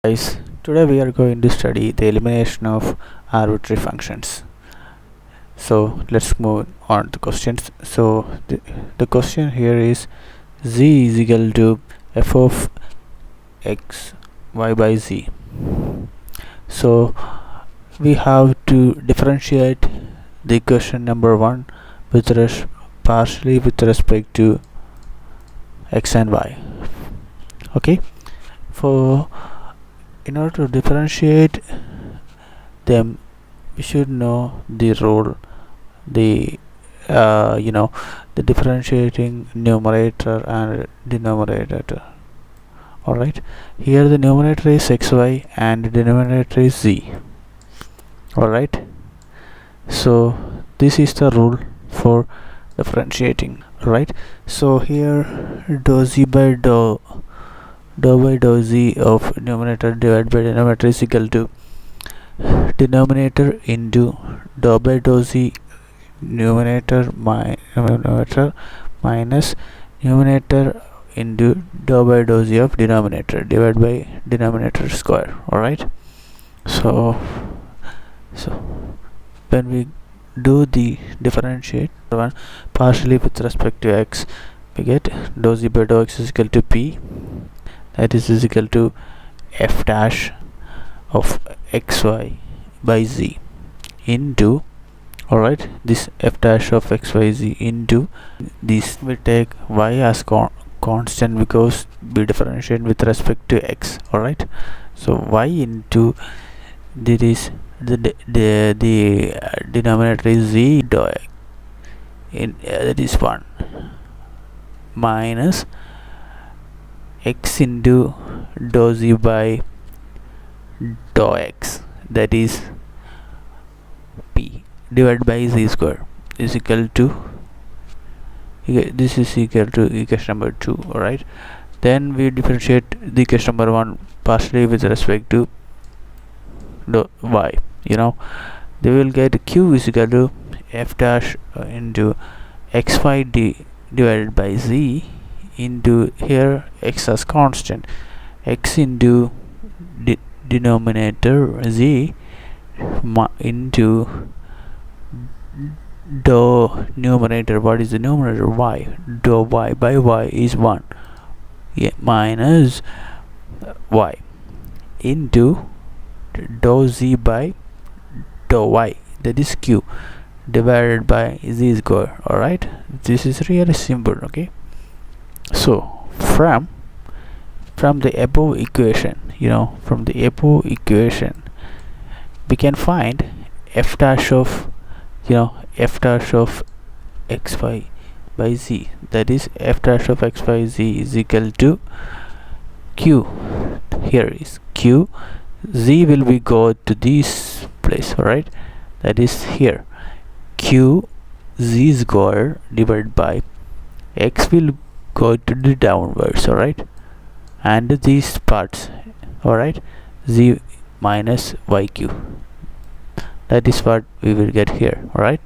Guys, today we are going to study the elimination of arbitrary functions. So let's move on to questions. So the question here is z is equal to f of x y by z. So we have to differentiate the equation number 1 with partially with respect to x and y. Okay, for in order to differentiate them, we should know the rule, the the differentiating numerator and denominator. Alright, here the numerator is xy and the denominator is z. Alright, so this is the rule for differentiating. Alright, so here dou z by dou by dou z of numerator divided by denominator is equal to denominator into dou by dou z numerator minus numerator into dou by dou z of denominator divided by denominator square. Alright, so when we do the differentiate one partially with respect to x, we get dou z by dou x is equal to p, that is equal to f dash of xy by z into, alright, this f dash of xyz into this. We take y as constant because we differentiate with respect to x. Alright, so y into this the denominator is z dou x in that is 1 minus x into dou z by dou x, that is p, divided by z square is equal to, this is equal to equation number 2. Alright, then we differentiate the equation number 1 partially with respect to y. They will get q is equal to f dash into xy divided by z into, here x as constant, x into denominator z into dou numerator, what is the numerator, y, dou y by y is 1, minus y into dou z by dou y, that is q, divided by z square. Alright, this is really simple. Okay, so from the above equation, from the above equation we can find f dash of xy by z, that is f dash of x by z is equal to q, here is q, z will be go to this place. Alright, that is here q z square divided by x will go to the downwards. Alright, and these parts, alright, z minus yq, that is what we will get here. Alright,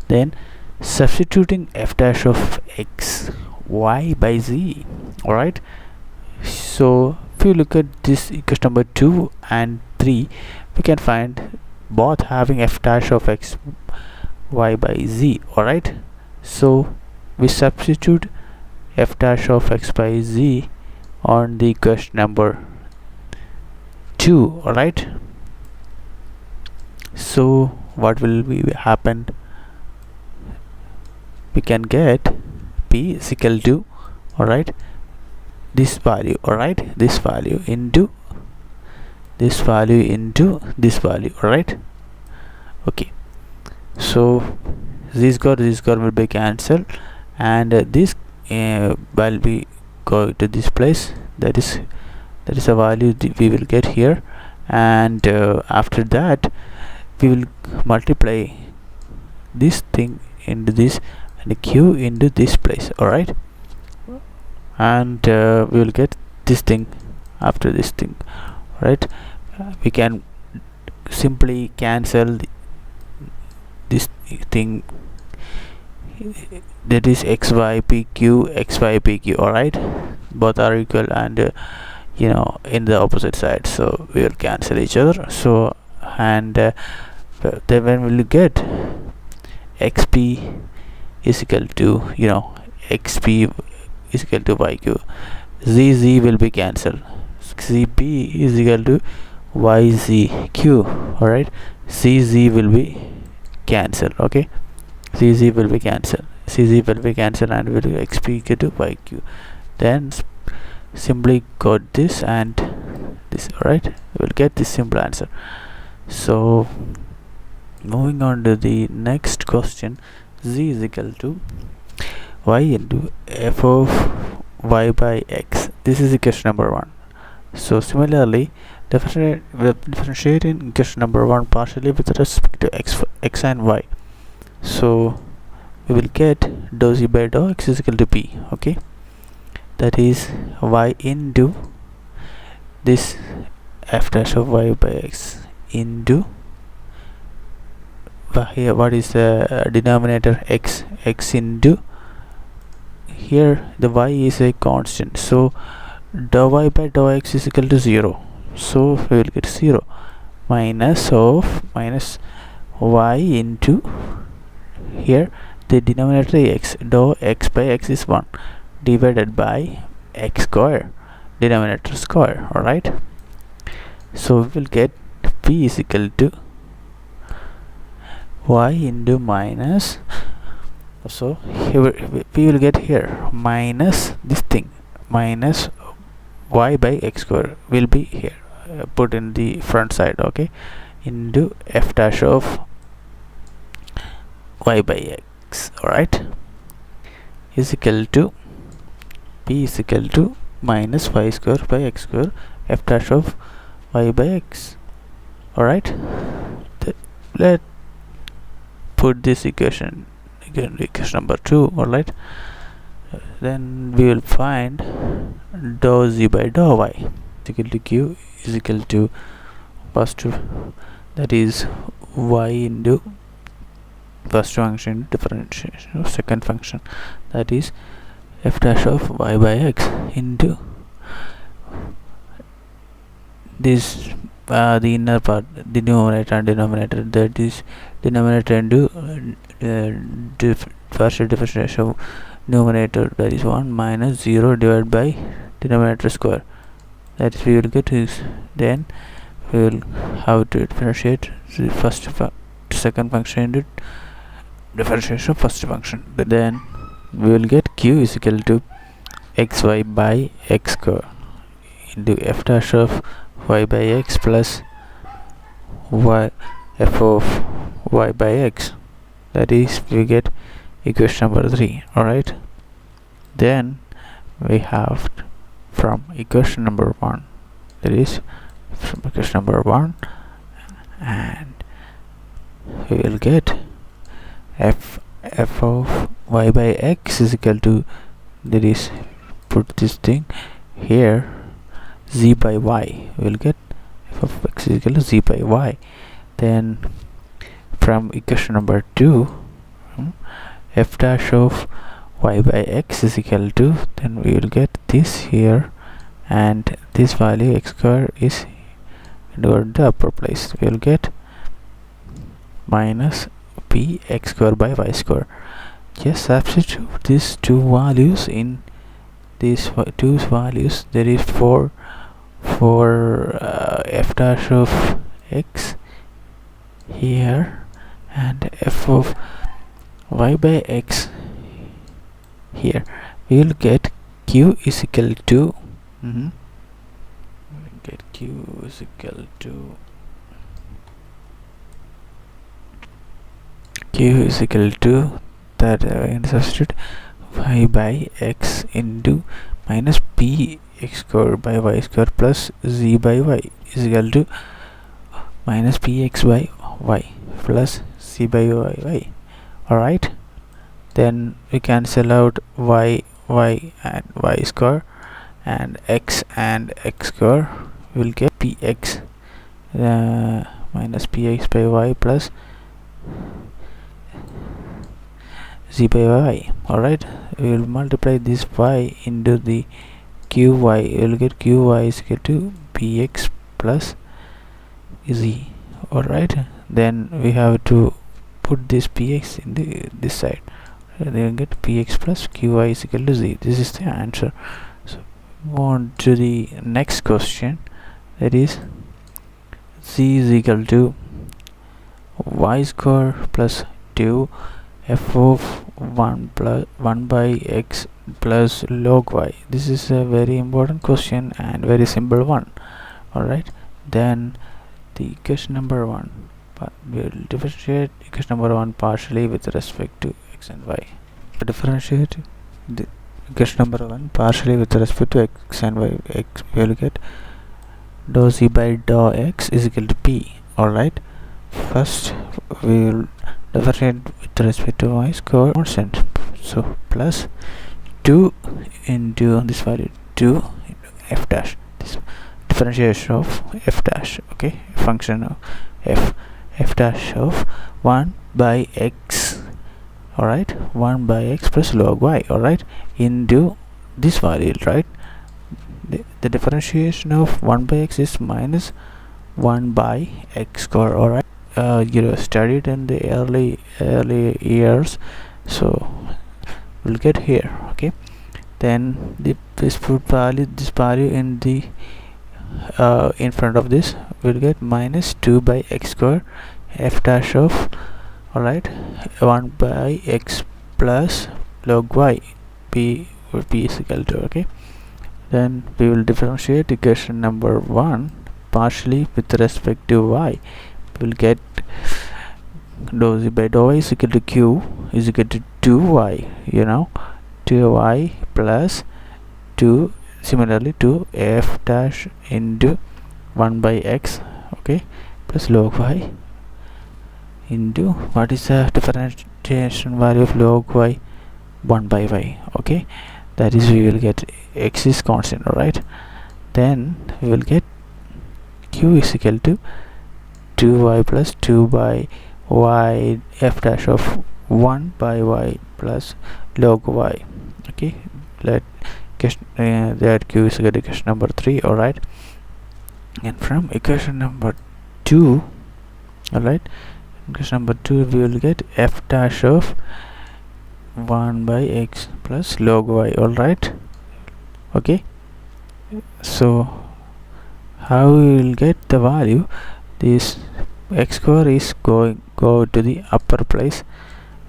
then substituting f dash of x y by z. Alright, so if you look at this equation number 2 and 3, we can find both having f dash of x y by z. Alright, so we substitute f dash of x by z on the equation number 2. Alright, so what will be happen, we can get p is equal to, alright, this value, alright, this value into this value into this value. Alright, okay, so z square will be cancelled and this will be go to this place, that is a value we will get here, and after that we will multiply this thing into this and q into this place. Alright, and we will get this thing after this thing. Right, we can simply cancel this thing, that is xy pq xy pq. Alright, both are equal, and in the opposite side, so we will cancel each other. So and then when will you get xp is equal to xp is equal to yq, z will be cancelled, cp is equal to yzq. Alright, cz will be cancelled. Okay, cz will be cancelled, and will be xp equal to yq. Then simply got this and this. Alright, we will get this simple answer. So moving on to the next question, z is equal to y into f of y by x. This is equation number 1. So similarly, differentiating equation number 1 partially with respect to x and y. So we will get dou z by dou x is equal to p. Okay, that is y into this f dash of y by x into here what is the denominator, x into here the y is a constant, so dou y by dou x is equal to 0, so we will get 0 minus y into here the denominator x, dou x by x is 1 divided by x square, denominator square. Alright, so we will get p is equal to y into minus, so here we will get here minus this thing, minus y by x square will be here put in the front side. Okay, into f dash of y by x. Alright, is equal to p is equal to minus y square by x square f dash of y by x. Alright, let put this equation again, equation number 2. Alright, then we will find dou z by dou y is equal to q is equal to first, that is y into first function differentiation of second function, that is f dash of y by x into this the inner part, the numerator and denominator, that is denominator into partial differentiation of numerator, that is 1 minus 0 divided by denominator square, that is we will get is, then we will have to differentiate the second function into differentiation of first function. Then we will get q is equal to xy by x square into f dash of y by x plus y f of y by x, that is we get equation number 3. Alright, then we have from equation number 1, that is from equation number 1, and we will get f of y by x is equal to, that is put this thing here, z by y, we will get f of x is equal to z by y. Then from equation number 2, f dash of y by x is equal to, then we will get this here, and this value x square is in the upper place, we will get minus p x square by y square. Just substitute these two values in these two values, there is for f dash of x here and f of y by x here, we will get q is equal to get q is equal to that substitute y by x into minus p x square by y square plus z by y is equal to minus px by y plus c by y. Alright, then we cancel out y and y square, and x square, we will get px minus px by y plus z by y. Alright, we will multiply this y into the qy, you'll get qy is equal to px plus z. Alright, then we have to put this px in this side, then get px plus qy is equal to z. This is the answer. So move on to the next question, that is z is equal to y square plus 2 f of 1 plus 1 by x plus log y. This is a very important question and very simple one. Alright, then the equation number 1, we'll differentiate equation number 1 partially with respect to x and y. Differentiate the equation number 1 partially with respect to x and y. X, we will get dou z by dou x is equal to p. Alright, first we will differentiate with respect to y square constant, so plus 2 into this value 2 into f dash, this differentiation of f dash, okay, function of f dash of 1 by x, alright, 1 by x plus log y, alright, into this value, right. The differentiation of 1 by x is minus 1 by x square. Alright, you studied in the early years, so we'll get here. Okay, then this value in the in front of this, we'll get minus 2 by x square f dash of, alright, 1 by x plus log y, p is equal to, okay. Then we will differentiate equation number 1 partially with respect to y. We will get dou z by dou y is equal to q is equal to 2y, 2y plus 2, similarly to f dash into 1 by x, okay, plus log y into, what is the differentiation value of log y? 1 by y, okay. That is, we will get x is constant, alright. Then we will get q is equal to 2y plus 2 by y f dash of 1 by y plus log y, okay. Let that q is equal to equation number 3, alright. And from equation number 2, alright, equation number 2, we will get f dash of 1 by x plus log y, alright, okay. So how we will get the value? This x square is go to the upper place,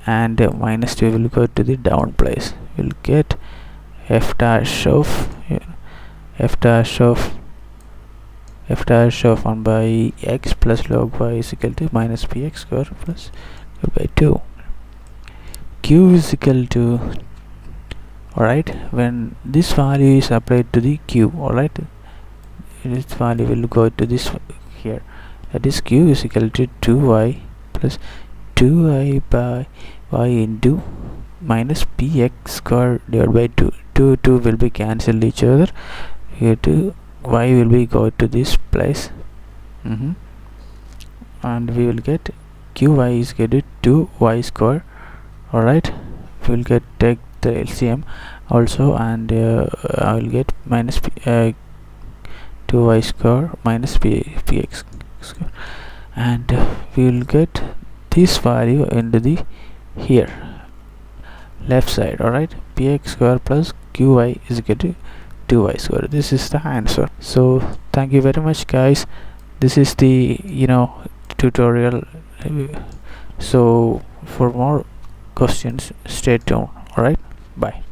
and minus 2 will go to the down place. We'll get f dash of 1 by x plus log y is equal to minus px square plus 2 by 2. Q is equal to, alright, when this value is applied to the q, alright, this value will go to this here, that is q is equal to 2y plus 2i by y into minus px square divided by 2. 2 will be cancelled each other here, to y will be go to this place, and we will get qy is equal to 2y square. Alright, we will get take the LCM also, and I will get minus 2y square minus px square, and we will get this value into the here left side. Alright, px square plus qy is equal to 2y square. This is the answer. So thank you very much, guys. This is the tutorial. So for more questions, stay tuned. Alright, bye.